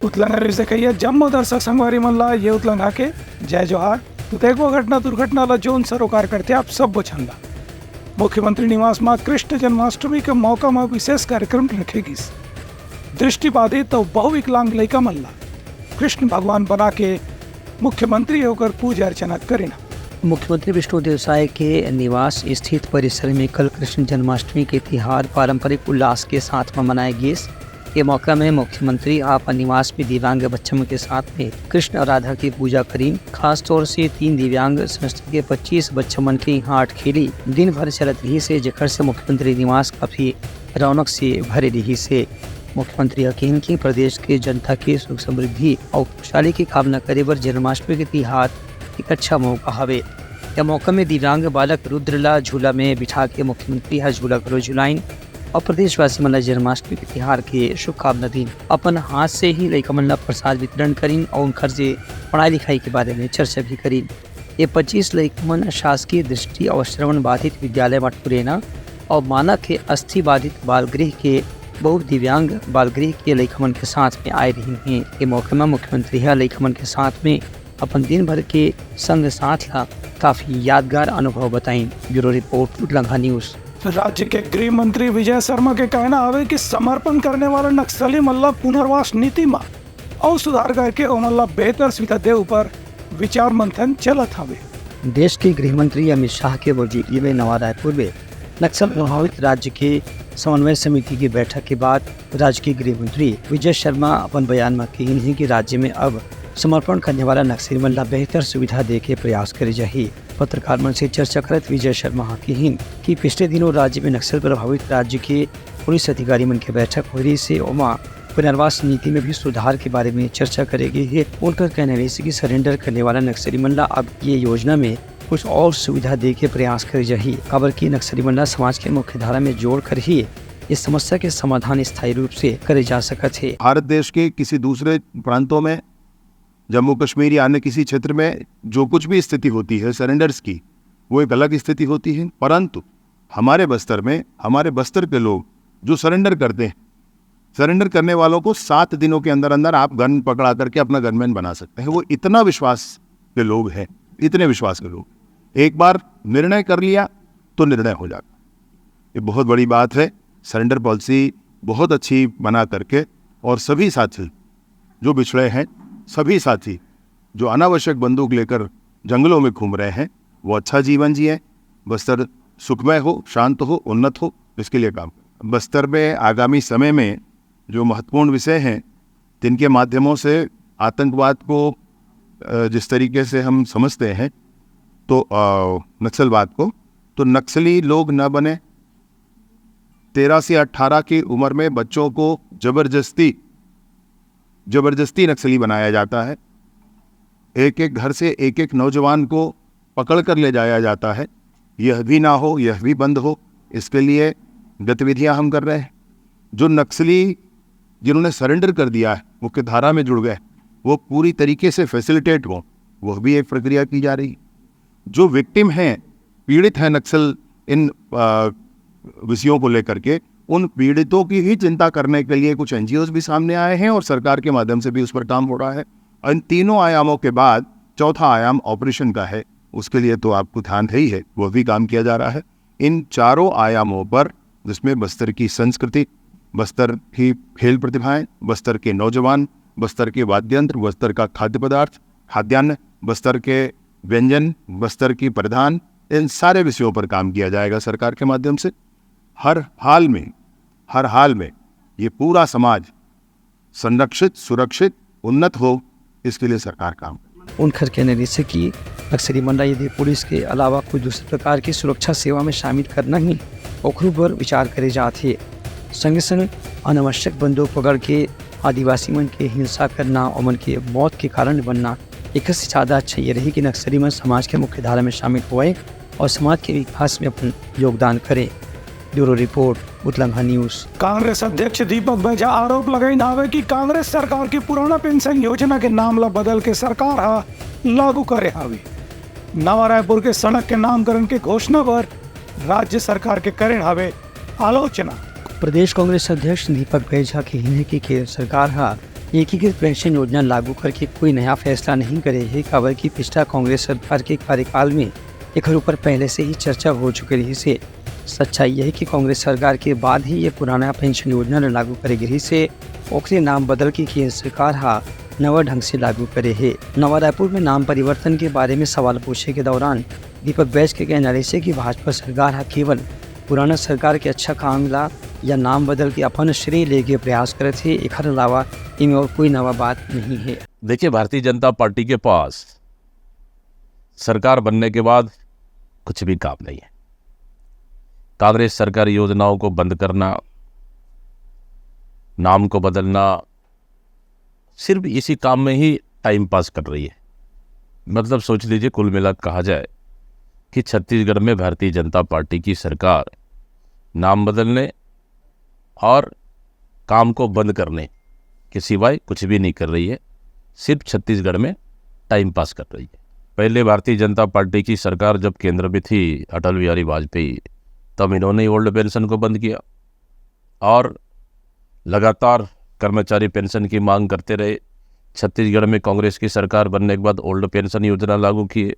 उतलंगा से कहिए जम्मू दर्शक संगवारी मल्ला ये उतलंगा के जय जोहार। तो देखो घटना दुर्घटना ला जोन सरोकार करते आप सब बचंदा। मुख्यमंत्री निवास में कृष्ण जन्माष्टमी के मौका में विशेष कार्यक्रम रखेगी। दृष्टिबाधित तो बहुविकलांग लड़का मल्ला कृष्ण भगवान बना के मुख्यमंत्री होकर पूजा अर्चना करेना। मुख्यमंत्री विष्णुदेव साय के निवास स्थित परिसर में कल कृष्ण जन्माष्टमी के त्योहार पारंपरिक उल्लास के साथ में मनाए गए। ये मौका में मुख्यमंत्री आपन निवास में दिव्यांग बच्चों के साथ में कृष्ण और राधा की पूजा करी। खास तौर से 3 दिव्यांग संस्था के 25 बच्चों मन के यहाँ आठ खेली दिन भर चलत रही से, जेकर से मुख्यमंत्री निवास काफी रौनक से भरे रही से। मुख्यमंत्री यकीन की प्रदेश के जनता की सुख समृद्धि और खुशहाली की कामना करे बर जन्माष्टमी के त्योहार एक अच्छा मौका हवे। यह मौका में दिव्यांग बालक रुद्रला झूला में बिठा के मुख्यमंत्री हर झूला करो झुलाइन और प्रदेशवासी मन जन्माष्टमी के त्योहार के शुभकामना दिन। अपन हाथ से ही लड़का मन प्रसाद वितरण करीन और उनकर से पढ़ाई लिखाई के बारे में चर्चा भी करीन। ये 25 लड़का मन शासकीय दृष्टि और श्रवण बाधित विद्यालय मटपुरेना और माना के अस्थि बाधित बाल गृह के बहुत दिव्यांग बाल गृह के लड़का मन के साथ में आए रही हैं। ये मौके में मुख्यमंत्री है लड़का मन के साथ में अपन दिन भर के संग साथ ला काफी यादगार अनुभव बताई। ब्यूरो रिपोर्ट उतलंगा न्यूज। राज्य के गृह मंत्री विजय शर्मा के कहना है कि समर्पण करने वाला नक्सली मल्ला पुनर्वास नीति में और सुधार करके मल्ला बेहतर सुविधा दे ऊपर विचार मंथन चलत हवे। देश के गृह मंत्री अमित शाह के मौजूदगी में नवा रायपुर में नक्सल प्रभावित राज्य के समन्वय समिति की बैठक के बाद राज्य के गृह मंत्री विजय शर्मा अपन बयान में कही कि राज्य में अब समर्पण करने वाला नक्सली मल्ला बेहतर सुविधा दे के प्रयास करे जाही। पत्रकार मन से चर्चा करत विजय शर्मा कही कि पिछले दिनों राज्य में नक्सल प्रभावित राज्य के पुलिस अधिकारी मन के बैठक हो रही से ओमा पुनर्वास नीति में भी सुधार के बारे में चर्चा करेगी है। उनका कहना है कि सरेंडर करने वाला नक्सली मल्ला अब ये योजना में कुछ और सुविधा दे के प्रयास करे जाही। खबर की नक्सली मल्ला समाज के मुख्य धारा में जोड़ कर ही इस समस्या के समाधान स्थायी रूप से करे जा सकते है। भारत देश के किसी दूसरे प्रांतों में, जम्मू कश्मीर या अन्य किसी क्षेत्र में जो कुछ भी स्थिति होती है सरेंडर्स की, वो एक अलग स्थिति होती है। परंतु हमारे बस्तर में, हमारे बस्तर के लोग जो सरेंडर करते हैं, सरेंडर करने वालों को 7 दिनों के अंदर अंदर आप गन पकड़ा करके अपना गनमैन बना सकते हैं। वो इतना विश्वास के लोग हैं, इतने विश्वास के लोग, एक बार निर्णय कर लिया तो निर्णय हो जाता। ये बहुत बड़ी बात है। सरेंडर पॉलिसी बहुत अच्छी बना करके, और सभी साथी जो बिछड़े हैं, सभी साथी जो अनावश्यक बंदूक लेकर जंगलों में घूम रहे हैं, वो अच्छा जीवन जिए, बस्तर सुखमय हो, शांत हो, उन्नत हो, इसके लिए काम। बस्तर में आगामी समय में जो महत्वपूर्ण विषय हैं, जिनके माध्यमों से आतंकवाद को जिस तरीके से हम समझते हैं तो नक्सलवाद को, तो नक्सली लोग न बने। 13 से 18 की उम्र में बच्चों को जबरदस्ती नक्सली बनाया जाता है। एक एक घर से एक एक नौजवान को पकड़ कर ले जाया जाता है। यह भी ना हो, यह भी बंद हो, इसके लिए गतिविधियां हम कर रहे हैं। जो नक्सली जिन्होंने सरेंडर कर दिया है, मुख्य धारा में जुड़ गए, वो पूरी तरीके से फैसिलिटेट हो, वह भी एक प्रक्रिया की जा रही है। जो विक्टिम हैं, पीड़ित हैं नक्सल इन विषयों को लेकर के, उन पीड़ितों की ही चिंता करने के लिए कुछ एनजीओज भी सामने आए हैं और सरकार के माध्यम से भी उस पर काम हो रहा है। इन तीनों आयामों के बाद चौथा आयाम ऑपरेशन का है, उसके लिए तो आपको ध्यान है ही है, वो भी काम किया जा रहा है। इन चारों आयामों पर, जिसमें बस्तर की संस्कृति, बस्तर की खेल प्रतिभाएं, बस्तर के नौजवान, बस्तर के वाद्ययंत्र, बस्तर का खाद्य पदार्थ, खाद्यान्न, बस्तर के व्यंजन, बस्तर की परिधान, इन सारे विषयों पर काम किया जाएगा सरकार के माध्यम से। हर हाल में ये पूरा समाज संरक्षित, सुरक्षित, उन्नत हो, इसके लिए सरकार काम। उनकर कहने से कि नक्सली मल्ला यदि पुलिस के अलावा कोई दूसरे प्रकार की सुरक्षा सेवा में शामिल करना ही ओखरू पर विचार करे जाते। संगे संग अनावश्यक बंदूक पकड़ के आदिवासी मन के हिंसा करना और मन के मौत के कारण बनना, एक से ज़्यादा अच्छा ये रही कि नक्सली मन समाज के मुख्य धारा में शामिल हुए और समाज के विकास में अपन योगदान करे। ब्यूरो रिपोर्ट उतलंगा न्यूज। कांग्रेस अध्यक्ष दीपक बैजा आरोप लगाई नावे कि कांग्रेस सरकार की पुराना पेंशन योजना के नाम ला बदल के सरकार लागू करे हावे। नवा रायपुर के सड़क के नामकरण के घोषणा पर राज्य सरकार के करे हावे आलोचना। प्रदेश कांग्रेस अध्यक्ष दीपक बैजा के कहने की केंद्र सरकार एकीकृत पेंशन योजना लागू करके कोई नया फैसला नहीं करे है। खबर की पिछला कांग्रेस सरकार के कार्यकाल में एकर ऊपर पहले से ही चर्चा हो चुकी रही से। सच्चाई यह है कि कांग्रेस सरकार के बाद ही ये पुराना पेंशन योजना लागू करे रही से ओकरे नाम बदल के केंद्र सरकार हा नवा ढंग से लागू करे है। नवा रायपुर में नाम परिवर्तन के बारे में सवाल पूछे के दौरान दीपक बैज के कहना रही से कि भाजपा सरकार हा केवल पुराना सरकार के अच्छा काम ला या नाम बदल के अपन श्रेय लेके प्रयास करे थे। एक अलावा इनमें और कोई नवा बात नहीं है। देखिए, भारतीय जनता पार्टी के पास सरकार बनने के बाद कुछ भी काम नहीं है। कांग्रेस सरकार योजनाओं को बंद करना, नाम को बदलना, सिर्फ इसी काम में ही टाइम पास कर रही है। मतलब सोच लीजिए, कुल मिला कहा जाए कि छत्तीसगढ़ में भारतीय जनता पार्टी की सरकार नाम बदलने और काम को बंद करने के सिवाय कुछ भी नहीं कर रही है। सिर्फ छत्तीसगढ़ में टाइम पास कर रही है। पहले भारतीय जनता पार्टी की सरकार जब केंद्र में थी, अटल बिहारी वाजपेयी, तब इन्होंने ओल्ड पेंशन को बंद किया और लगातार कर्मचारी पेंशन की मांग करते रहे। छत्तीसगढ़ में कांग्रेस की सरकार बनने के बाद ओल्ड पेंशन योजना लागू की,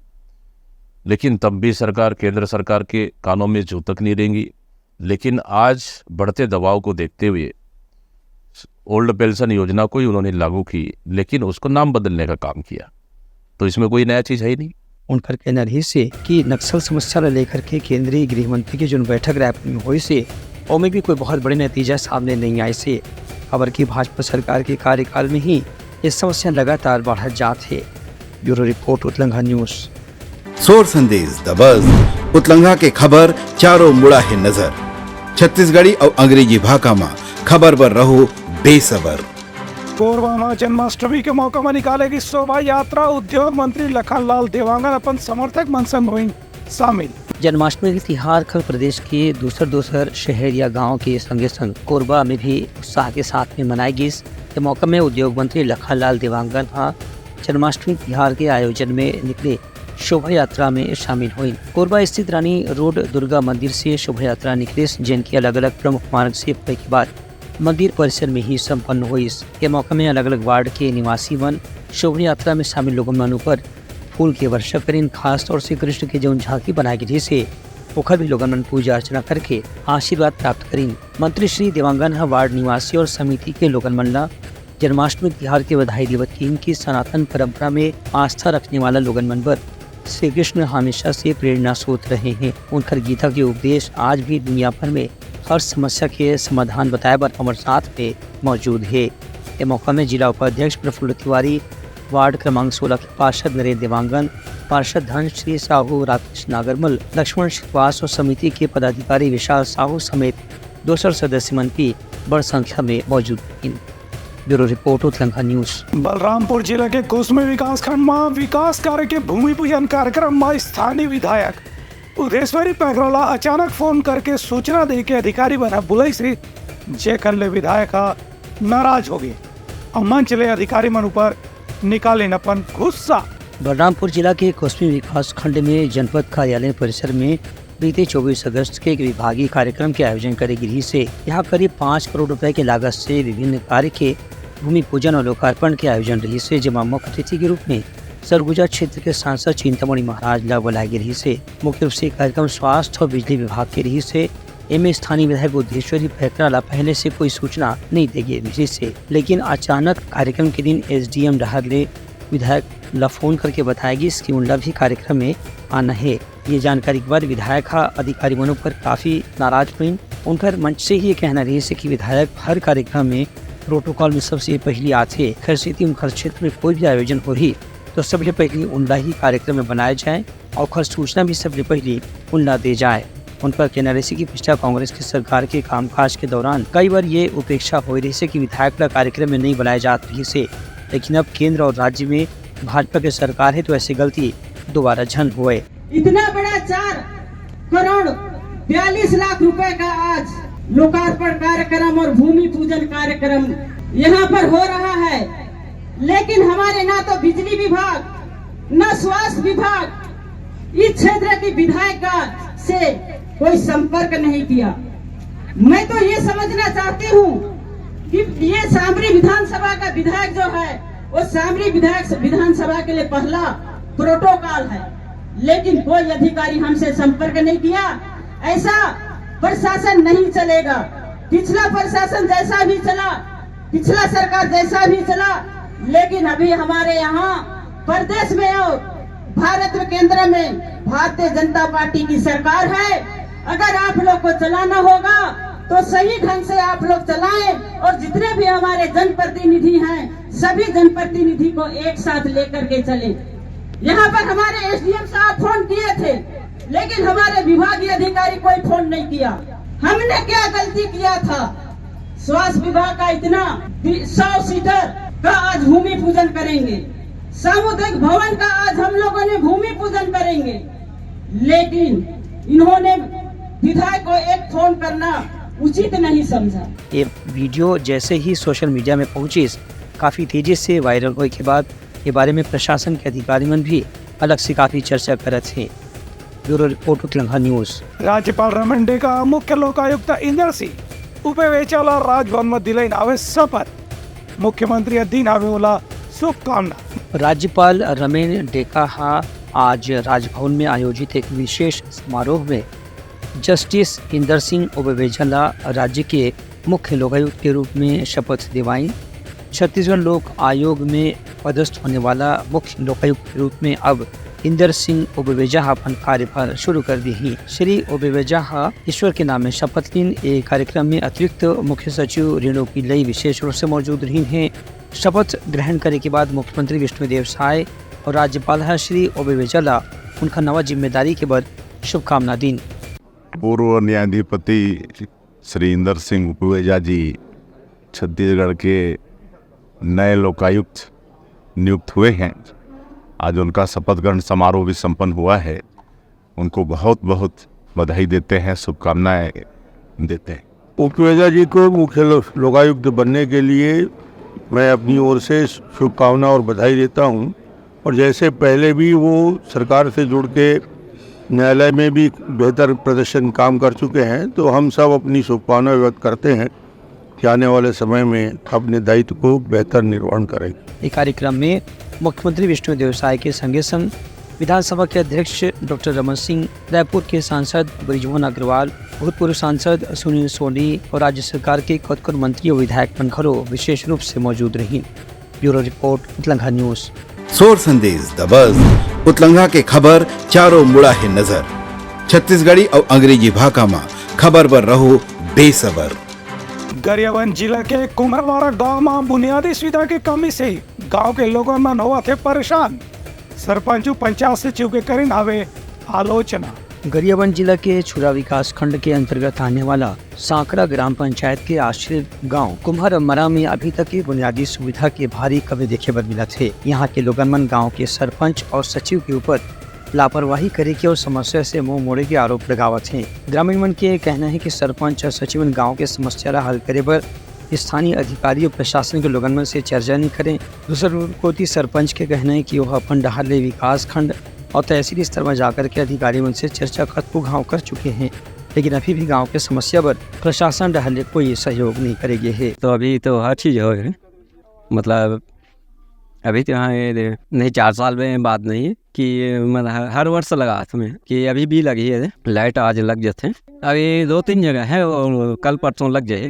लेकिन तब भी सरकार, केंद्र सरकार के कानों में जू तक नहीं रेंगी। लेकिन आज बढ़ते दबाव को देखते हुए ओल्ड पेंशन योजना को ही उन्होंने लागू की, लेकिन उसको नाम बदलने का काम किया। तो इसमें कोई नया चीज़ है ही नहीं। उनकर कहना रही से कि नक्सल समस्या को लेकर के केंद्रीय गृह मंत्री की जो बैठक रायपुर में हुई से उसमें भी कोई बहुत बड़े नतीजा सामने नहीं आए से। खबर की भाजपा सरकार के कार्यकाल में ही ये समस्या लगातार बढ़ जाती है। ब्यूरो रिपोर्ट उतलंघा न्यूज़। सोर संदेश द बज़ उतलंघा के खबर चारों मुड़ा है नजर। छत्तीसगढ़ी और अंग्रेजी भाषा में खबर पर रहो बेसबर। कोरबा में जन्माष्टमी के मौका में निकालेगी शोभा यात्रा। उद्योग मंत्री लखनलाल देवांगन अपन समर्थक मन संग हुई शामिल। जन्माष्टमी के तिहार कल प्रदेश के दूसर शहर या गांव के संगे संग कोरबा में भी उत्साह के साथ में मनाई गई। इस मौका में उद्योग मंत्री लखनलाल देवांगन जन्माष्टमी तिहार के आयोजन में निकले शोभा यात्रा में शामिल हुई। कोरबा स्थित रानी रोड दुर्गा मंदिर से शोभा यात्रा निकले, जिनकी अलग अलग प्रमुख मार्ग से के बाद मंदिर परिसर में ही संपन्न हुई। के मौके में अलग अलग वार्ड के निवासी वन शोभा यात्रा में शामिल लोगों मन पर फूल के वर्षा करीन। खास तौर से कृष्ण की जो झांकी बनाई गई से ओखर भी लोगों मन पूजा अर्चना करके आशीर्वाद प्राप्त करीन। मंत्री श्री देवांगन वार्ड निवासी और समिति के लोगन मन जन्माष्टमी तिहार के बधाई देवत की इनकी सनातन परंपरा में आस्था रखने वाला लोगन मन पर श्री कृष्ण हमेशा से प्रेरणा स्रोत रहे हैं। उनकर गीता के उपदेश आज भी दुनिया भर में हर समस्या के समाधान बताए पर हमारे साथ में मौजूद है। इस मौका में जिला उपाध्यक्ष प्रफुल्ल तिवारी, वार्ड क्रमांक 16 के पार्षद नरेंद्र देवांगन, पार्षद धन श्री साहू, राकेश नागरमल, लक्ष्मण श्रीवास और समिति के पदाधिकारी विशाल साहू समेत दूसरे सदस्य मन की बड़ी संख्या में मौजूद हैं। ब्यूरो रिपोर्ट उतलंघा न्यूज़। बलरामपुर जिले के कुसमी विकास खंड में विकास कार्य के भूमि पूजन कार्यक्रम में स्थानीय विधायक उदेश्वरी पैगरोला अचानक फोन करके सूचना दे के अधिकारी बना बुलाई से जे कल्ले विधायक नाराज हो गए और मंच ले अधिकारी मन ऊपर निकाले अपन गुस्सा। बलरामपुर जिला के कुसमी विकास खंड में जनपद कार्यालय परिसर में बीते 24 अगस्त के एक विभागीय कार्यक्रम के आयोजन करेगी से यहाँ करीब 5 करोड़ रुपए की लागत से विभिन्न कार्य के भूमि पूजन और लोकार्पण के आयोजन रही से, जहाँ मुख्य अतिथि के रूप में सरगुजा क्षेत्र के सांसद चिंतामणि महाराज ला बुलाई रही से। मुख्य रूप से कार्यक्रम स्वास्थ्य और बिजली विभाग के रही से एम स्थानीय विधायक उदेश्वरी पैगरोला पहले से कोई सूचना नहीं देगी रही से, लेकिन अचानक कार्यक्रम के दिन SDM डहर ने विधायक ला फोन करके बताएगी कि उनला भी कार्यक्रम में आना है। ये जानकारी के बाद विधायक अधिकारी मनों पर काफी नाराज हुई। उनकर मंच से ही ये कहना रही है कि विधायक हर कार्यक्रम में प्रोटोकॉल में सबसे पहले आते। खैर स्थिति उनकर क्षेत्र में कोई भी आयोजन हो रही तो सबसे पहले उनला ही कार्यक्रम में बनाया जाए और खर सूचना भी सबसे पहले उनला दे जाए। उन पर कहना रही कि पिछला कांग्रेस की सरकार के कामकाज के दौरान कई बार ये उपेक्षा हो रही है कि विधायक का कार्यक्रम में नहीं बनाया जा रही से, लेकिन अब केंद्र और राज्य में भाजपा की सरकार है तो ऐसी गलती दोबारा झन हुए। इतना बड़ा 4 करोड़ 42 लाख रुपए का आज लोकार्पण कार्यक्रम और भूमि पूजन कार्यक्रम यहाँ पर हो रहा है, लेकिन हमारे ना तो बिजली विभाग न स्वास्थ्य विभाग इस क्षेत्र की विधायक से कोई संपर्क नहीं किया। मैं तो ये समझना चाहती हूँ कि ये सामरी विधानसभा का विधायक जो है वो सामरी विधायक विधानसभा के लिए पहला प्रोटोकॉल है, लेकिन कोई अधिकारी हमसे संपर्क नहीं किया। ऐसा प्रशासन नहीं चलेगा। पिछला प्रशासन जैसा भी चला, पिछला सरकार जैसा भी चला, लेकिन अभी हमारे यहाँ प्रदेश में और भारत में केंद्र में भारतीय जनता पार्टी की सरकार है। अगर आप लोग को चलाना होगा तो सही ढंग से आप लोग चलाएं, और जितने भी हमारे जनप्रतिनिधि हैं सभी जनप्रतिनिधि को एक साथ लेकर के चलें। यहाँ पर हमारे एसडीएम साहब फोन किए थे, लेकिन हमारे विभागीय अधिकारी कोई फोन नहीं किया। हमने क्या गलती किया था? स्वास्थ्य विभाग का इतना 100 सीटर का आज भूमि पूजन करेंगे, सामुदायिक भवन का आज हम लोगों ने भूमि पूजन करेंगे, लेकिन इन्होंने विधायक को एक फोन करना उचित नहीं समझा। ये वीडियो जैसे ही सोशल मीडिया में पहुंची, काफ़ी तेज़ी से वायरल होने के बाद के बारे में प्रशासन के अधिकारीगण भी अलग से काफ़ी चर्चा कर रहे थे। ब्यूरो रिपोर्ट उत्तलंघा न्यूज़। राज्यपाल रमण डेका, मुख्य लोकायुक्त इंदर सिंह उपवेचाला राजभवनमध्ये दिले नावे शपथ। मुख्यमंत्री दी नावेला शुभकामना। राज्यपाल रमेन डेका हा आज राजभवन में आयोजित एक विशेष समारोह में जस्टिस इंदर सिंह उबवेजाला राज्य के मुख्य लोकायुक्त के रूप में शपथ दिलवाई। छत्तीसगढ़ लोक आयोग में पदस्थ होने वाला मुख्य लोकायुक्त के रूप में अब इंदर सिंह उबवेजा अपन कार्यभार शुरू कर दी है। श्री उबवेजा ईश्वर के नाम में शपथ लीन। एक कार्यक्रम में अतिरिक्त मुख्य सचिव रेणु पिल्लई विशेष रूप से मौजूद रही हैं। शपथ ग्रहण करने के बाद मुख्यमंत्री विष्णुदेव साय और राज्यपाल श्री उबवेजाला उनका नवा जिम्मेदारी के बाद शुभकामना दी। पूर्व न्यायाधिपति श्री इंदर सिंह उबवेजा जी छत्तीसगढ़ के नए लोकायुक्त नियुक्त हुए हैं। आज उनका शपथ ग्रहण समारोह भी संपन्न हुआ है। उनको बहुत बहुत बधाई देते हैं, शुभकामनाएं देते हैं। उबवेजा जी को मुख्य लोकायुक्त बनने के लिए मैं अपनी ओर से शुभकामना और बधाई देता हूं। और जैसे पहले भी वो सरकार से जुड़ के न्यायालय में भी बेहतर प्रदर्शन काम कर चुके हैं, तो हम सब अपनी शुभकामना व्यक्त करते हैं कि आने वाले समय में अपने दायित्व को बेहतर निर्वहन करेंगे। इस कार्यक्रम में मुख्यमंत्री विष्णुदेव साय के संगे संग विधानसभा के अध्यक्ष डॉक्टर रमन सिंह, रायपुर के सांसद ब्रिजमोहन अग्रवाल, भूतपूर्व सांसद सुनील सोनी और राज्य सरकार के कतकुर मंत्री और विधायक बनखरो विशेष रूप से मौजूद रही। ब्यूरो रिपोर्ट उत्तलंघा न्यूज़। सोर संदेश द बज़ उतलंघा के खबर चारों मुड़ा है नजर। छत्तीसगढ़ी और अंग्रेजी भाषा में खबर पर रहो बेसबर। गरियाबंद जिला के कुम्हरवाड़ा गांव में बुनियादी सुविधा की कमी से गांव के लोगों मन हुआ थे परेशान। सरपंच पंचायत सचिव के करीन आवे आलोचना। गरियाबंद जिला के छुरा विकास खंड के अंतर्गत आने वाला सांकरा ग्राम पंचायत के आश्रित गांव कुम्हरमरा में अभी तक की बुनियादी सुविधा की भारी कमी देखे पर मिला थे। यहाँ के लोगन गांव के सरपंच और सचिव के ऊपर लापरवाही करे के और समस्या से मुंह मोड़े के आरोप लगावत हैं। ग्रामीण मन के कहना है कि सरपंच और सचिव गांव के समस्या हल करे पर स्थानीय अधिकारी और प्रशासन के लोगन मन से चर्चा नहीं करें। दूसरे कोती सरपंच के कहना है कि वह अपन डहाले विकास खंड और तहसील स्तर में जाकर के अधिकारी मन से चर्चा कतको घाव कर चुके हैं, लेकिन अभी भी गांव के समस्या पर प्रशासन डहले कोई सहयोग नहीं करेगी है। तो अभी तो हर चीज़ हो गई, मतलब अभी तो यहाँ नहीं 4 साल में बात नहीं है कि मतलब हर वर्ष लगा हाथ में कि अभी भी लगी है। लाइट आज लग जाते हैं, अभी 2-3 जगह है और कल परसों लग जाए।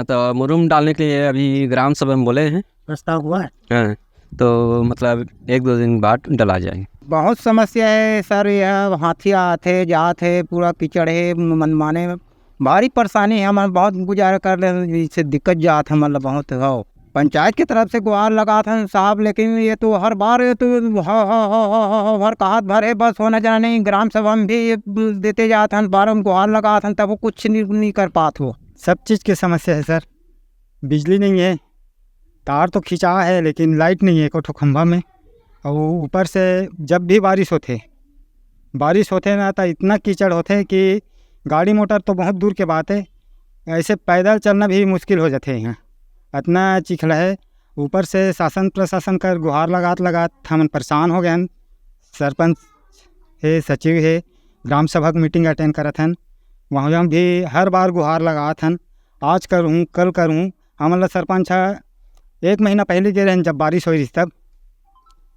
तो मुरुम डालने के लिए अभी ग्राम सभा में बोले हैं, प्रस्ताव हुआ है। हाँ, तो मतलब 1-2 दिन बाद डला जाएंगे। बहुत समस्या है सर, यह हाथी आते जाते है, पूरा कीचड़ है, मनमाने भारी परेशानी है। हमारे बहुत गुजारा कर ले, इससे दिक्कत जात है, मतलब बहुत हो। पंचायत की तरफ से गुहार लगा था साहब, लेकिन ये तो हर बार ये तो हर कहात भर है, बस होना जाना नहीं। ग्राम सभा में भी देते जाते हैं, बार गुहार लगा था, तब वो कुछ नहीं कर पाते हो। सब चीज़ की समस्या है सर। बिजली नहीं है, तार तो खिंचा है लेकिन लाइट नहीं है कोठो खंभा में। और ऊपर से जब भी बारिश होते ना तो इतना कीचड़ होते कि गाड़ी मोटर तो बहुत दूर के बात है, ऐसे पैदल चलना भी मुश्किल हो जाते हैं। यहाँ इतना चिखला है। ऊपर से शासन प्रशासन का गुहार लगात हम परेशान हो गए हैं। सरपंच है, सचिव है, ग्राम सभा की मीटिंग अटेंड करत हन, वहाँ भी हर बार गुहार लगात हन, आज करूँ कल करूँ, हमारा सरपंच 1 महीना पहले गए रहन, जब बारिश हो रही तब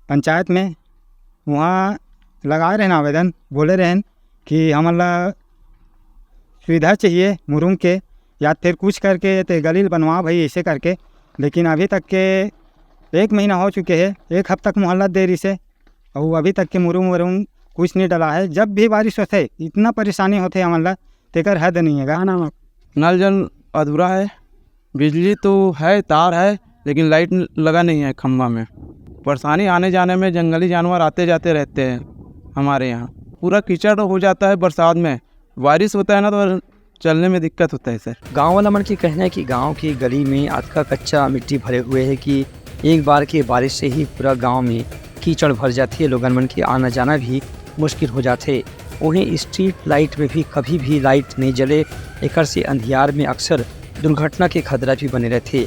पंचायत में वहाँ लगाए रहन आवेदन, बोले रहन कि हमारा सुविधा चाहिए मुरुम के या फिर कुछ करके तो गलील बनवा भाई ऐसे करके। लेकिन अभी तक के 1 महीना हो चुके हैं, 1 हफ्ता तक मोहल्लत देरी से, और अभी तक के मुरुम वरुम कुछ नहीं डला है। जब भी बारिश होते इतना परेशानी होते हमारा तेकर हद नहीं है। गाना नल जल अधूरा है, बिजली तो है, तार है, लेकिन लाइट लगा नहीं है खम्भा में। परेशानी आने जाने में, जंगली जानवर आते जाते रहते हैं हमारे यहाँ। पूरा कीचड़ हो जाता है बरसात में, बारिश होता है ना तो चलने में दिक्कत होता है सर। गांव वाला मन की कहना है कि गांव की गली में आधका कच्चा मिट्टी भरे हुए है कि एक बार की बारिश से ही पूरा गांव में कीचड़ भर जाती है, लोगन मन की आना जाना भी मुश्किल हो जाते। उन्हें स्ट्रीट लाइट में भी कभी भी लाइट नहीं जले, एकर से अंधियार में अक्सर दुर्घटना के खतरा भी बने रहते।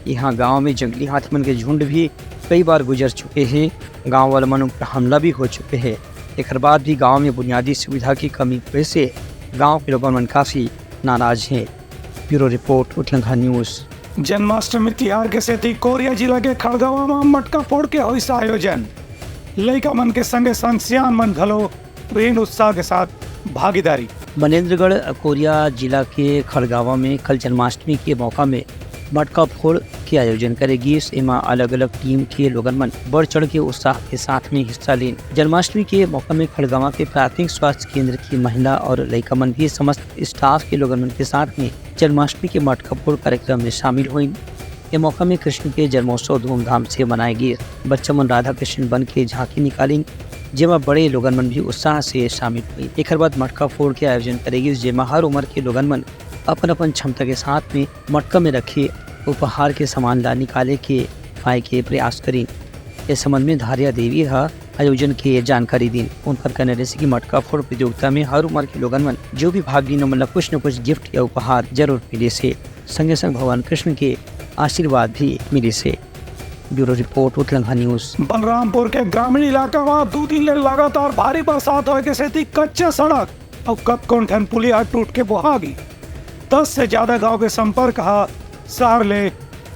यहाँ गांव में जंगली हाथी मन के झुंड भी कई बार गुजर चुके हैं, गांव वाले मन पर हमला भी हो चुके हैं। एक बाद भी गांव में बुनियादी सुविधा की कमी की वजह से गांव के लोगों मन काफ़ी नाराज हैं। ब्यूरो रिपोर्ट उठलंघा न्यूज़। जन्माष्टमी त्योहार के सेती कोरिया जिला के खड़गवा में मटका फोड़ के होइस आयोजन। लइका मन के संगे संग सियान मन घलो पूर्ण उत्साह के साथ भागीदारी। मनेन्द्रगढ़ कोरिया जिला के खड़गावा में कल जन्माष्टमी के मौका में मटका फोड़ के आयोजन करेगी। इसमें अलग अलग टीम के लोगन मन बढ़ चढ़ के उत्साह के साथ में हिस्सा लें। जन्माष्टमी के मौका में खड़गावा के प्राथमिक स्वास्थ्य केंद्र की महिला और लइका मन भी समस्त स्टाफ के लोगन मन के साथ में जन्माष्टमी के मटका फोड़ कार्यक्रम में शामिल हुई। ये मौका में कृष्ण के जन्मोत्सव धूमधाम से मनाएगी। बच्चा मन राधा कृष्ण बन के झांकी निकाली, जेमा बड़े लोगन मन भी उत्साह से शामिल हुई। एक बाद मटका फोड़ के आयोजन करेगी, जेमा हर उम्र के लोगन मन अपन अपन क्षमता के साथ में मटका में रखे उपहार के सामान ला निकाले के पाए के प्रयास करी। इस संबंध में धारिया देवी आयोजन की जानकारी दी। उनका कहना जैसे कि मटका फोड़ प्रतियोगिता में हर उम्र के लोगन मन जो भी भाग ली मतलब कुछ न कुछ गिफ्ट या उपहार जरूर मिले से, संगे संग भगवान कृष्ण के आशीर्वाद भी मिले से। ब्यूरो रिपोर्ट उठलंघा न्यूज़। बलरामपुर के ग्रामीण इलाका में 2 दिन ले लगातार भारी बरसात होए के सेती कच्चा सड़क और कतकोन ठन पुलिया टूट के बहागी। 10 से ज्यादा गांव के संपर्क सार ले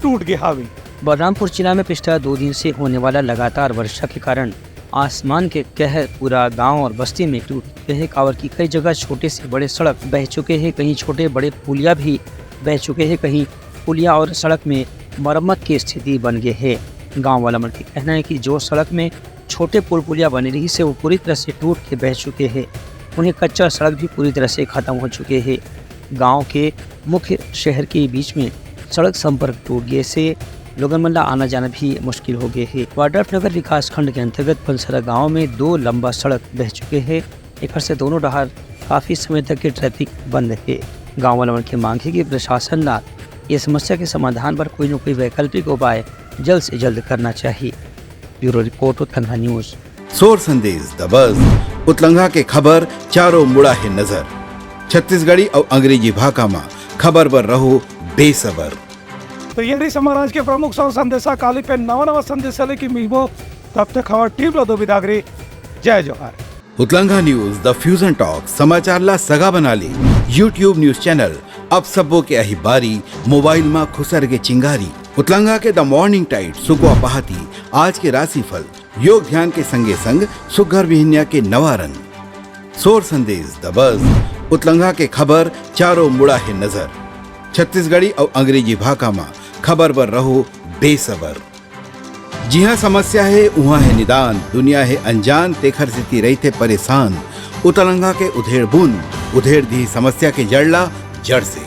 टूट गए हावी। बलरामपुर जिला में पिछले 2 दिन से होने वाला लगातार वर्षा के कारण आसमान के कहर पूरा गांव और बस्ती में टूट चुके हैं। कांवर की कई जगह छोटे से बड़े सड़क बह चुके हैं, कहीं छोटे बड़े पुलिया भी बह चुके हैं, कहीं पुलिया और सड़क में मरम्मत की स्थिति बन गई है। गांव वाला मन का कहना है कि जो सड़क में छोटे पुल पुलिया बनी रही से वो पूरी तरह से टूट के बह चुके हैं। उन्हें कच्चा सड़क भी पूरी तरह से खत्म हो चुके हैं। गांव के मुख्य शहर के बीच में सड़क संपर्क टूट गए से लोगन मन ला आना जाना भी मुश्किल हो गए है। वाड्रफनगर विकास खंड के अंतर्गत फलसरा गांव में 2 लंबा सड़क बह चुके हैं। एक से दोनों डहार काफी समय तक के ट्रैफिक बंद है। गाँव वालों की मांग है कि प्रशासन ला ये समस्या के समाधान पर कोई न कोई वैकल्पिक उपाय जल्द से जल्द करना चाहिए। ब्यूरो रिपोर्ट उठलंघा न्यूज़। सोर संदेश द बज़ उतलंघा के खबर चारों मुड़ा है नजर। छत्तीसगढ़ी और अंग्रेजी भाषा में खबर पर रहो बेसबर। तो ये रही समाज के प्रमुख सौ संदेशा काली पे नवा संदेशा लेके मिलबो। तब तक खबर टीम लो दो बिदागरी। जय जोहार। उतलंघा न्यूज द फ्यूजन टॉक समाचार ला सगा बना ली। यूट्यूब न्यूज चैनल अब सबो के अही बारी मोबाइल में खुसर के चिंगारी। उतलंघा के द मॉर्निंग टाइट सुगवा पहाती आज के राशिफल योग ध्यान के संगे संग सुघर विहिन्या के नवा रंग। सोर संदेश द बज़ उतलंघा के खबर चारों मुड़ा है नजर। छत्तीसगढ़ी और अंग्रेजी भाषा में खबर पर रहो बेसबर। जी हाँ, समस्या है वहाँ है निदान। दुनिया है अनजान तेखर से रहते परेशान। उतलंघा के उधेड़ बूंद उधेड़ दी समस्या के जड़ला जड़ से।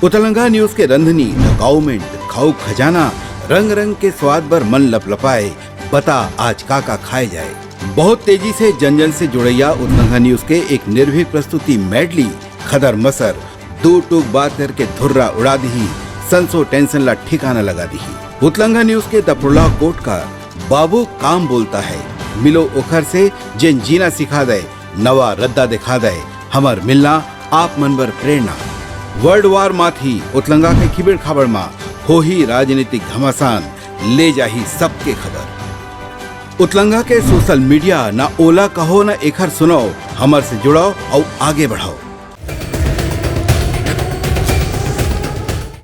उतलंघा न्यूज के रंधनी द गवर्नमेंट खाऊ खजाना रंग रंग के स्वाद पर मन लपलपाए। बता आज का खाए जाए। बहुत तेजी से जन जन से जुड़ैया उतलंघा न्यूज के एक निर्भीक प्रस्तुति मेडली खदर मसर 2 टूक बात करके धुर्रा उड़ा दी। संसो टेंशन ला ठिकाना लगा दी। उतलंघा न्यूज के द प्रोलॉग कोट का बाबू काम बोलता है। मिलो ओखर से जिन जीना सिखा दे नवा रद्दा दिखा दे हमर मिलना आप मनबर प्रेरणा। वर्ल्ड वार माथी उतलंघा के खिबड़ खबर मा हो ही राजनीतिक घमासान ले जाही सबके खबर। उतलंघा के सोशल मीडिया ना ओला कहो ना एखर सुनाओ हमर से जुड़ाओ और आगे बढ़ाओ।